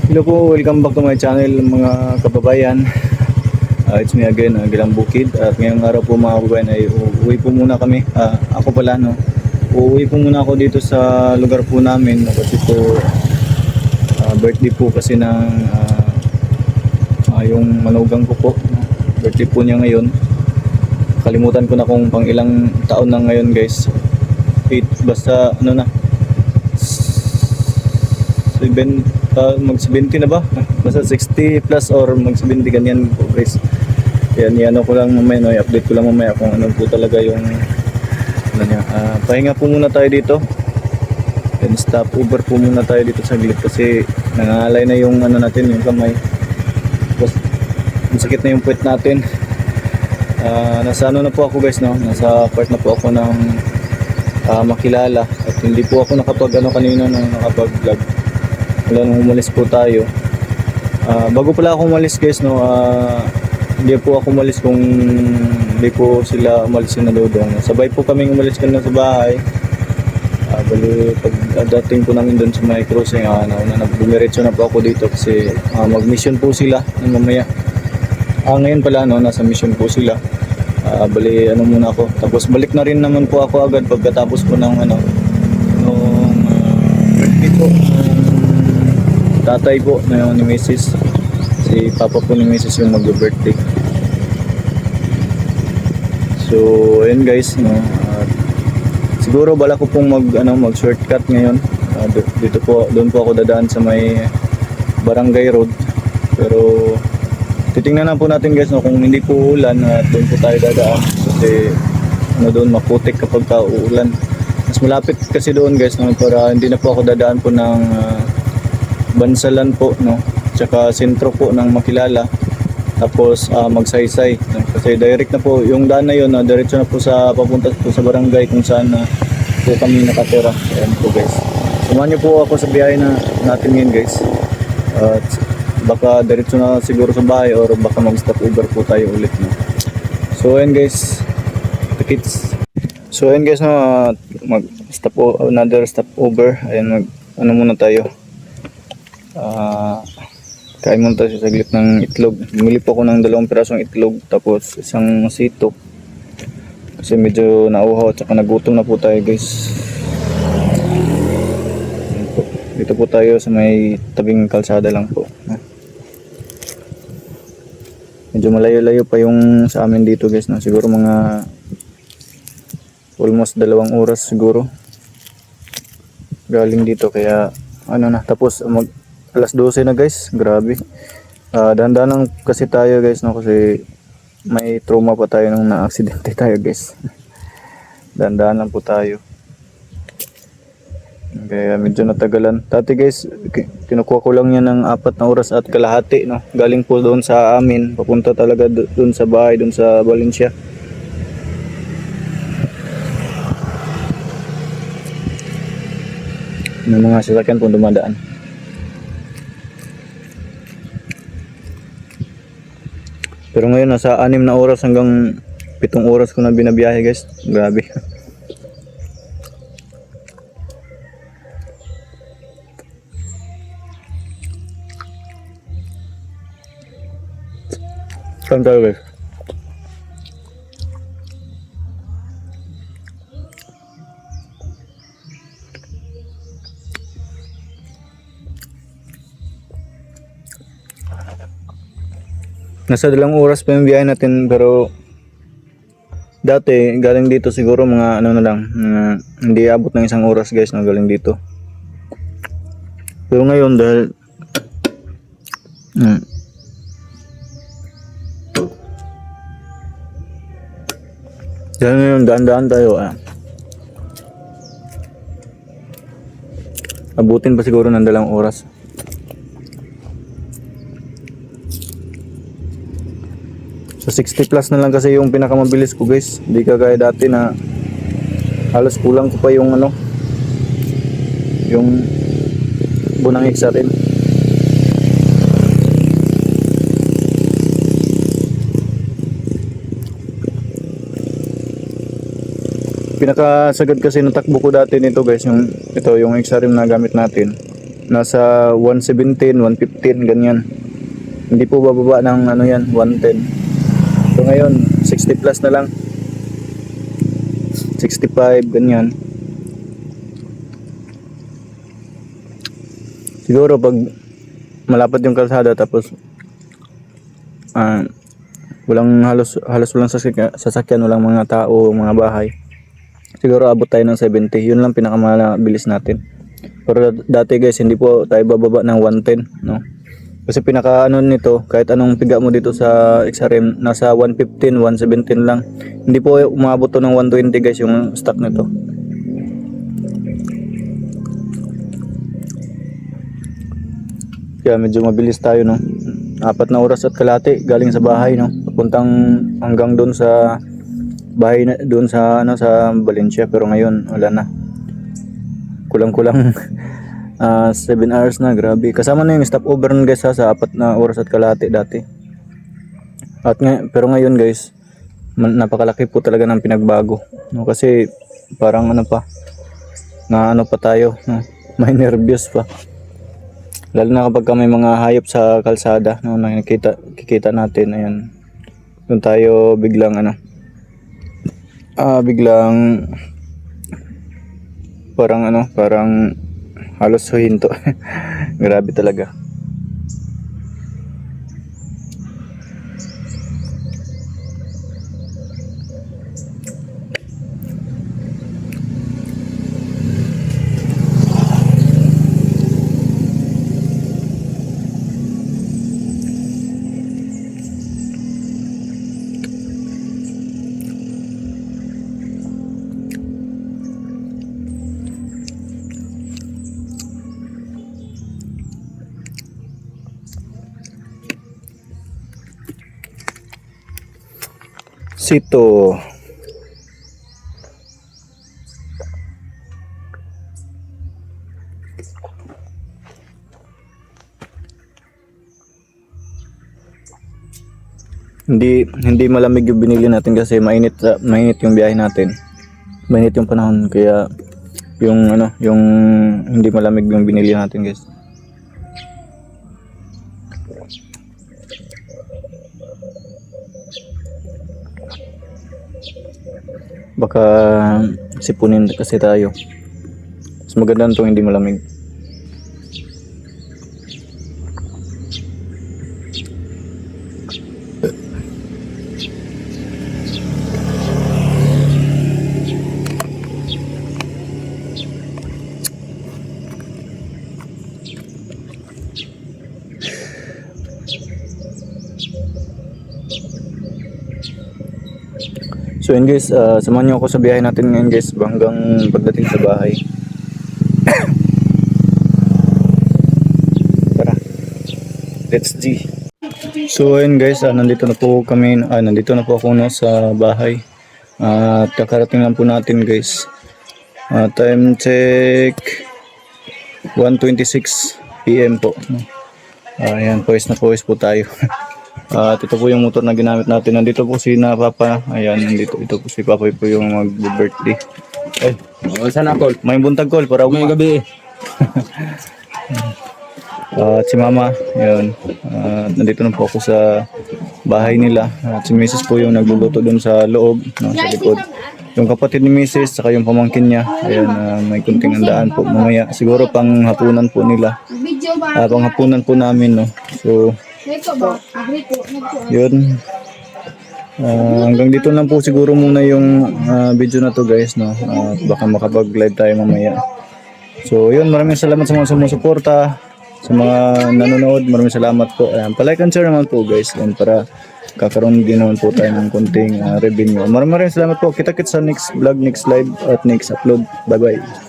Hello po, welcome back to my channel mga kababayan. It's me again, Gilang Bukid. At ngayong araw po mga kababayan ay uuwi po muna kami. Ako pala no, uuwi po muna ako dito sa lugar po namin kasi po birthday po kasi ng yung manugang ko po. Birthday po niya ngayon. Kalimutan ko na kung pang ilang taon na ngayon guys. 8 basta ano na 7 mag-70 na ba? Basta 60 plus or mag-70 ganyan po guys. Yan ko lang mamaya, no? I-update ko lang mamaya kung ano po talaga yung ano niya. Pahinga po muna tayo dito. And stop over po muna tayo dito sa gilid kasi nangangalay na yung ano natin, yung kamay. Tapos masakit na yung puwet natin. Nasa ano na po ako guys, no? Nasa part na po ako ng Makilala at hindi po ako nakapag ano kanina nung nakapag-vlog. Wala nung umalis po tayo. Bago pala ako umalis guys, no, hindi po ako umalis kung hindi po sila umalis na dodong. Sabay po kaming umalis kanina sa bahay. Bali pag dating po namin doon sa may crossing, bumiretso na po ako dito kasi mag-mission po sila ng mamaya. Ngayon pala no, nasa mission po sila. Bali ano muna ako. Tapos balik na rin naman po ako agad pagkatapos po ng ano nung birthday po. Tatay po na ni Mrs. Si Papa po ni Mrs. yung mag-birthday. So, ayun guys, no. Siguro bala ko pong mag shortcut ngayon. Dito po, doon po ako dadaan sa may Barangay Road. Pero titingnan na po natin guys, no, kung hindi po uulan at doon po tayo dadaan kasi ano doon maputik kapag uulan. Mas malapit kasi doon guys, no, para hindi na po ako dadaan po ng Bansalan po, no, tsaka sentro po ng Makilala, tapos Magsaysay, no? Kasi direct na po yung daan na yun, diretso na po sa papunta po sa barangay kung saan po kami nakatira. Ayan po guys, samahan niyo po ako sa biyahe na natin ngayon guys. At baka diretso na siguro sa bahay or baka mag stop over po tayo ulit, no? So ayan guys, the kids. So ayan guys, no, mag stop another stop over. Ayan, ano muna tayo, kain muna tayo sa saglit ng itlog. Bumili po ako ng 2 pirasong itlog tapos isang sito kasi medyo nauhaw at saka nagutom na po tayo guys. Dito po tayo sa may tabing kalsada lang po. Medyo malayo-layo pa yung sa amin dito guys, no? Siguro mga almost 2 oras siguro galing dito, kaya ano na, tapos alas 12 na guys, grabe. Dahan-dahan lang kasi tayo guys, no, kasi may trauma pa tayo nung na-aksidente tayo guys. Dahan-dahan lang po tayo. Kaya medyo natagalan. Dati guys, kinukuha ko lang yan ng 4 na oras at kalahati, no. Galing po doon sa amin, papunta talaga doon sa bahay, doon sa Valencia. May mga sasakyan po dumadaan. Pero ngayon nasa 6 na oras hanggang 7 oras ko na binabiyahe guys. Grabe. Saan tayo guys? Nasa 2 oras pa yung biyahe natin, pero dati galing dito siguro mga ano na lang, hindi abot ng 1 oras guys na galing dito. Pero ngayon dahil ngayon daan-daan tayo, abutin pa siguro ng 2 oras. So 60 plus na lang kasi yung pinakamabilis ko guys. Hindi kagaya dati na halos kulang ko pa yung ano, yung bunang XRM. Pinakasagad kasi ng takbo ko dati nito guys, yung ito yung XRM na gamit natin. nasa 117, 115 ganyan. Hindi po bababa ng ano yan, 110. So ngayon 60 plus na lang, 65 ganyan. Siguro pag malapad yung kalsada tapos walang halos walang sasakyan, walang mga tao, mga bahay, siguro abot tayo ng 70. Yun lang pinakamabilis natin. Pero dati guys, hindi po tayo bababa ng 110, no? Kasi pinaka ano nito, kahit anong piga mo dito sa XRM, nasa 115, 117 lang. Hindi po umabot to ng 120 guys yung stock nito. Kaya medyo mabilis tayo, no? 4 na oras at kalahati galing sa bahay, no? Papuntang hanggang doon sa bahay na doon sa ano sa Valencia, pero ngayon wala na. Kulang-kulang 7 hours na, grabe. Kasama na yung stopover nun guys, sa 4 na oras at kalahati dati. Pero ngayon guys, napakalaki po talaga ng pinagbago, no? Kasi parang ano pa, na ano pa tayo, no? May nervyos pa. Lalo na kapag may mga hayop sa kalsada, no, kikita natin, ayan. Doon tayo biglang biglang parang halos huhinto. Grabe talaga. Sito. Hindi malamig yung binili natin kasi mainit yung biyahe natin. Mainit yung panahon, kaya yung hindi malamig yung binili natin guys. Baka sipunin kasi tayo. Mas maganda nito hindi malamig. So yun guys, samahan nyo ako sa biyahe natin ngayon guys hanggang pagdating sa bahay. Tara, let's G. So yun guys, nandito na po ako sa bahay. At kakarating lang po natin guys. Time check 1:26 PM po. Ayan, pawis na pawis po tayo. At ito po yung motor na ginamit natin. Nandito po si Papa. Ayan, ito po si Papa po yung mag-birthday. Ay, saan ako? may buntag call para May gabi. At si Mama, yun. Nandito na po ako sa bahay nila. At si Mrs. po yung nagluluto dun sa loob, no, sa likod. Yung kapatid ni Mrs. saka yung pamangkin niya. Ayan, may kunting handaan po mamaya. Siguro pang hapunan po nila. Pang hapunan po namin, no. So, yun. Hanggang dito lang po siguro muna yung video na to guys, no. Baka makapag-live tayo mamaya. So yun, maraming salamat sa mga sumusuporta, sa mga nanonood. Maraming salamat po. Pa-like and share naman po guys, and para kakaroon din naman po tayo ng konting revenue. Maraming salamat po. Kita-kits sa next vlog, next live at next upload. Bye bye.